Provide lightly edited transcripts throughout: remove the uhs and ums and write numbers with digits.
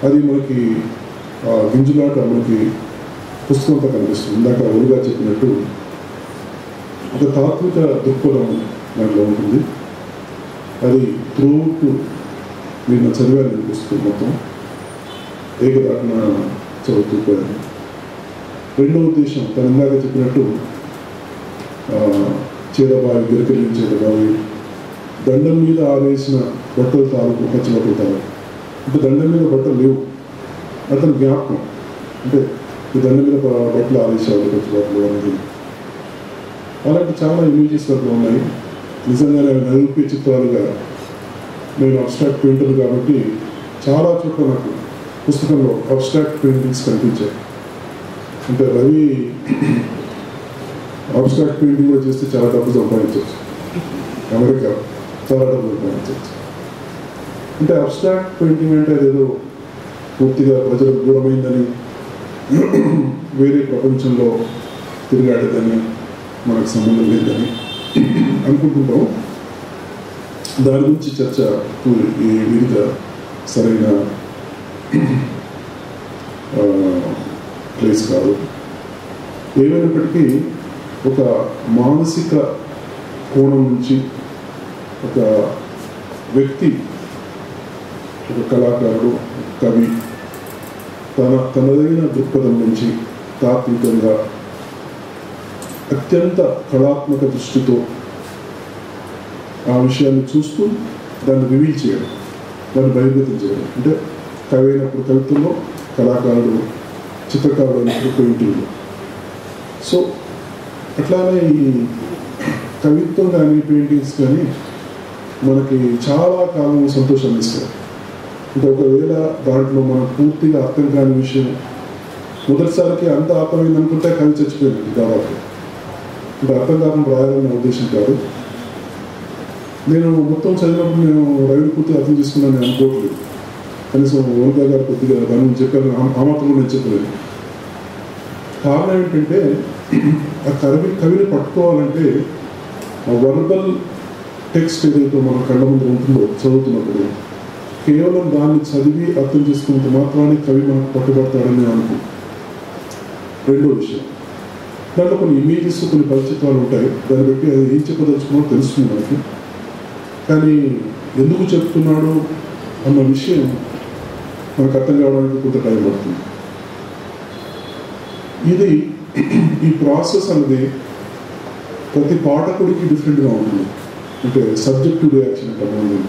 అది మనకి గింజులాట మనకి పుస్తకంతో కనిపిస్తుంది. ఇందాక ఒలిగా చెప్పినట్టు ఒక తాత్విక దృక్పథం దాంట్లో ఉంటుంది. అది త్రూఅవుట్ నేను చదివాను పుస్తకం మొత్తం ఏకదాటన చదువుతూ పోయాను. రెండవ ఉద్దేశం తను ఇందాక చెప్పినట్టు చేదబావి, గిరకలిన చేదబావి, దండం మీద ఆరేసిన బట్టల తాలూకు, పచ్చి బట్టల తాలూకు. అంటే దండం మీద బట్టలు లేవు, అతని జ్ఞాపకం. అంటే ఈ దండం మీద బట్టలు ఆరేసేవాళ్ళు, పచ్చి బట్టలు అనేది. అలాంటి చాలా ఇమేజెస్ అట్లా ఉన్నాయి. నిజంగానే నలుపే చిత్రాలుగా, నేను అబ్స్ట్రాక్ట్ పెయింటర్ కాబట్టి చాలా చోట్ల నాకు పుస్తకంలో అబ్స్ట్రాక్ట్ పెయింటింగ్స్ కనిపించాయి. అంటే రవి అబ్స్ట్రాక్ట్ పెయింటింగ్ కూడా చేస్తే చాలా డబ్బు సంపాదించవచ్చు, అమెరికా చాలా డబ్బు సంపాదించవచ్చు. అంటే అబ్స్ట్రాక్ట్ పెయింటింగ్ అంటే అదేదో పూర్తిగా ప్రజలకు దూరమైందని, వేరే ప్రపంచంలో తిరిగాడదని, మనకు సంబంధం లేదని అనుకుంటుంటాం. దాని గురించి చర్చ ఈ వివిధ సరైన ప్లేస్ కాదు. ఏమైనప్పటికీ ఒక మానసిక కోణం నుంచి ఒక వ్యక్తి, ఒక కళాకారుడు, కవి తనదైన దృక్పథం నుంచి తాత్వికంగా అత్యంత కళాత్మక దృష్టితో ఆ విషయాన్ని చూస్తూ దాన్ని రివీల్ చేయడం, దాన్ని బహిర్గతం చేయడం. అంటే కవి అయినప్పుడు కవిత్వంలో, కళాకారుడు చిత్రకారుడు అయినప్పుడు పెయింటింగ్లో. సో అట్లానే ఈ కవిత్వం కానీ పెయింటింగ్స్ కానీ మనకి చాలా కాలం సంతోషాన్ని ఇస్తాయి. అంటే ఒకవేళ దాంట్లో మనకు పూర్తిగా అర్థం కాని విషయం మొదటిసారికి అంత అర్థమైంది అనుకుంటే కవి చచ్చిపోయింది దాదాపు. అంటే అర్థం కాకుండా రాయాలన్న ఉద్దేశం కాదు. నేను మొత్తం చదివినప్పుడు నేను రవిని పూర్తిగా అర్థం చేసుకున్నాను నేను అనుకోవట్లేదు. కనీసం ఓల్గా గారు కొద్దిగా దాని చెప్పాను, ఆ మాత్రం నేను చెప్పలేదు. కారణం ఏంటంటే ఆ కవిని పట్టుకోవాలంటే ఆ వర్బల్ టెక్స్ట్ ఏదైతే మన కళ్ళ ముందు ఉంటుందో చదువుతున్నప్పుడు కేవలం దాన్ని చదివి అర్థం చేసుకున్నంత మాత్రాన్ని కవి మనకు పట్టుబడతాడని నేను అనుకో. రెండో విషయం, దాంట్లో కొన్ని ఇమేజెస్, కొన్ని పరిచిత్వాలు ఉంటాయి. దాన్ని బట్టి అది ఏం చెప్పదలుచుకున్నాడో తెలుస్తుంది మనకి. కానీ ఎందుకు చెప్తున్నాడు అన్న విషయం మనకు అర్థం కావడానికి కొంత టైం పడుతుంది. ఇది ఈ ప్రాసెస్ అనేది ప్రతి పాఠకుడికి డిఫరెంట్గా ఉంటుంది. అంటే సబ్జెక్టివ్ రియాక్షన్ అంటారు.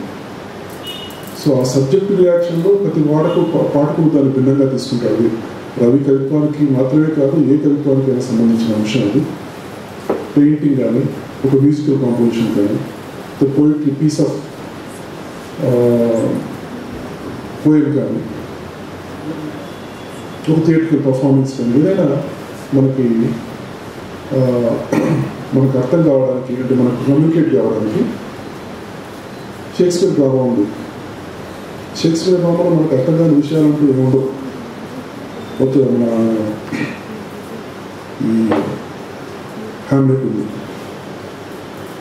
సో ఆ సబ్జెక్టివ్ రియాక్షన్లో ప్రతి పాఠకుడు దాన్ని భిన్నంగా తీసుకుంటాడు. రవి కవిత్వానికి మాత్రమే కాదు, ఏ కవిత్వానికి అయినా సంబంధించిన అంశం అది. పెయింటింగ్ కానీ, ఒక మ్యూజికల్ కాంపోజిషన్ కానీ, the poetry piece of poet కానీ, ఒక థియేటర్ పర్ఫార్మెన్స్ కానీ, ఏదైనా మనకు అర్థం కావడానికి, అంటే మనకు కమ్యూనికేట్ కావడానికి షేక్స్పియర్ డ్రామా ఉంది. షేక్స్పియర్ డ్రామాలో మనకు అర్థం కాని విషయాలంటూ ఏముండవు. మొత్తం మన ఈ హ్యామ్లెట్ ఉంది,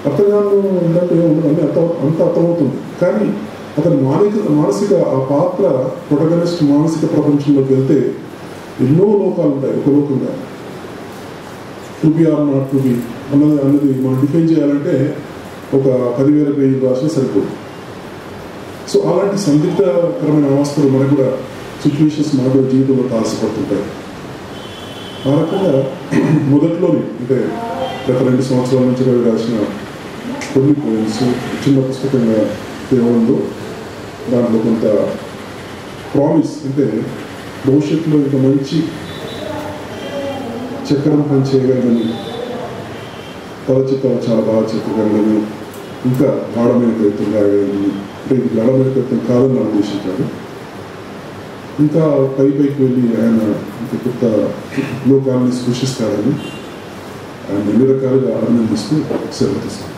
అర్థంగాను ఏంటంటే ఏముండదు, అన్నీ అంత అర్థమవుతుంది. కానీ అతని మానసిక ఆ పాత్ర ప్రొటగనిస్ట్ మానసిక ప్రపంచంలోకి వెళ్తే ఎన్నో లోకాలు ఉంటాయి. ఒక లోకంగా to be or not to be అన్నది మనం డిఫైన్ చేయాలంటే ఒక 10,000 పేజీల భాషలో సరిపోదు. సో అలాంటి సందిగ్ధకరమైన అవస్థలు మనకు కూడా సిచ్యువేషన్స్ మనకు కూడా జీవితంలో తారసపడుతుంటాయి. ఆ రకంగా మొదట్లోనే అంటే గత 2 సంవత్సరాల నుంచి రవి రాసిన కొన్ని పోయిమ్స్ చిన్న పుస్తకంగా తేవడంలో దాంట్లో కొంత ప్రామిస్, అంటే భవిష్యత్తులో ఇంకా మంచి చక్రం పని చేయగలదని, పదచిత్రాలు చాలా బాగా చెప్పగలదని, ఇంకా గాఢమైన కవిత్వం రాయగలని. అంటే ఇది గాఢమైన కవిత్వం కాదని నా ఉద్దేశం కాదు. ఇంకా పైకి వెళ్ళి ఆయన ఇంకా కొత్త లోకాన్ని సృష్టిస్తాడని ఆయన అన్ని రకాలుగా అభినందిస్తూ సెలవు తీసుకుంటారు.